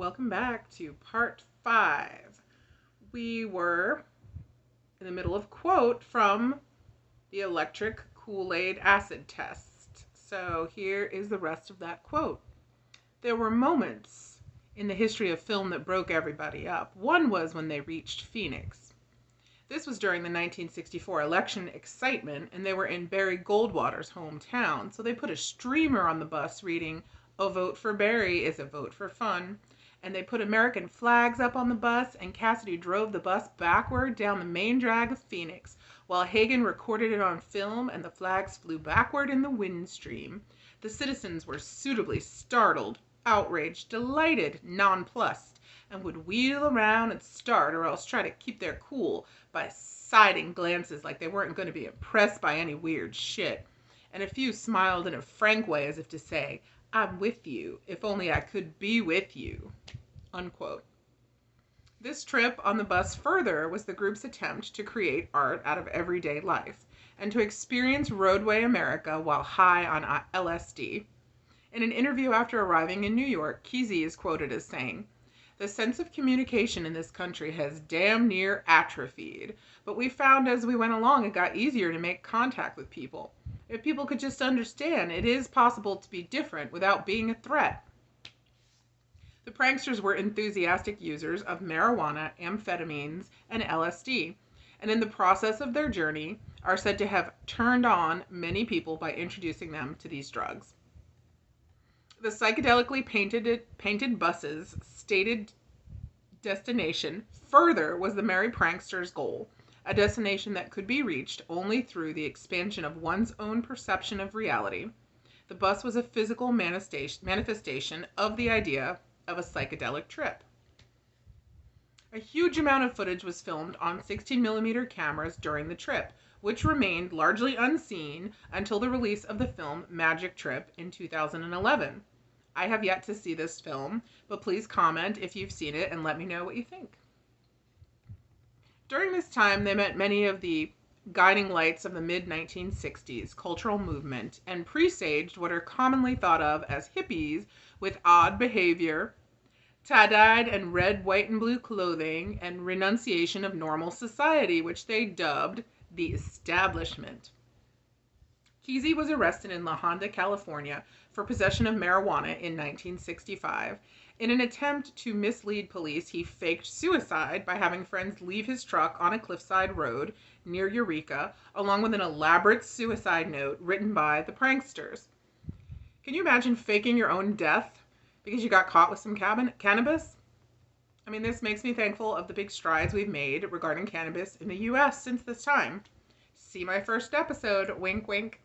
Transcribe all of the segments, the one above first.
welcome back to part 5. We were in the middle of quote from the electric Kool-Aid acid test. So here is the rest of that quote. There were moments in the history of film that broke everybody up. One was when they reached Phoenix. This was during the 1964 election excitement, and they were in Barry Goldwater's hometown, so they put a streamer on the bus reading, "A vote for Barry is a vote for fun." And they put American flags up on the bus, and Cassidy drove the bus backward down the main drag of Phoenix, while Hagen recorded it on film, and the flags flew backward in the wind stream. The citizens were suitably startled, outraged, delighted, nonplussed, and would wheel around and start, or else try to keep their cool by siding glances like they weren't going to be impressed by any weird shit. And a few smiled in a frank way as if to say, "I'm with you, if only I could be with you," unquote. This trip on the bus further was the group's attempt to create art out of everyday life and to experience roadway America while high on LSD. In an interview after arriving in New York, Kesey is quoted as saying, "The sense of communication in this country has damn near atrophied, but we found as we went along it got easier to make contact with people. If people could just understand, it is possible to be different without being a threat." The pranksters were enthusiastic users of marijuana, amphetamines, and LSD, and in the process of their journey are said to have turned on many people by introducing them to these drugs. The psychedelically painted bus's stated destination further was the merry pranksters' goal, a destination that could be reached only through the expansion of one's own perception of reality. The bus was a physical manifestation of the idea of a psychedelic trip. A huge amount of footage was filmed on 16mm cameras during the trip, which remained largely unseen until the release of the film Magic Trip in 2011. I have yet to see this film, but please comment if you've seen it and let me know what you think. During this time, they met many of the guiding lights of the mid-1960s cultural movement and presaged what are commonly thought of as hippies with odd behavior, tie-dyed and red, white, and blue clothing, and renunciation of normal society, which they dubbed the establishment. Kesey was arrested in La Honda, California for possession of marijuana in 1965. In an attempt to mislead police, he faked suicide by having friends leave his truck on a cliffside road near Eureka, along with an elaborate suicide note written by the pranksters. Can you imagine faking your own death because you got caught with some cannabis? I mean, this makes me thankful of the big strides we've made regarding cannabis in the US since this time. See my first episode, wink wink.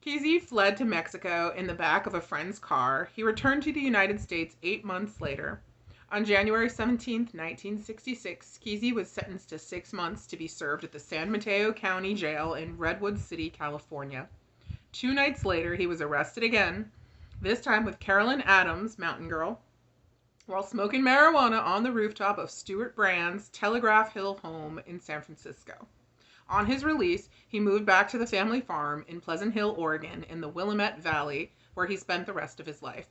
Kesey fled to Mexico in the back of a friend's car. He returned to the United States 8 months later. On January 17, 1966, Kesey was sentenced to 6 months to be served at the San Mateo County Jail in Redwood City, California. 2 nights later, he was arrested again, this time with Carolyn Adams, Mountain Girl, while smoking marijuana on the rooftop of Stuart Brand's Telegraph Hill home in San Francisco. On his release, he moved back to the family farm in Pleasant Hill, Oregon, in the Willamette Valley, where he spent the rest of his life.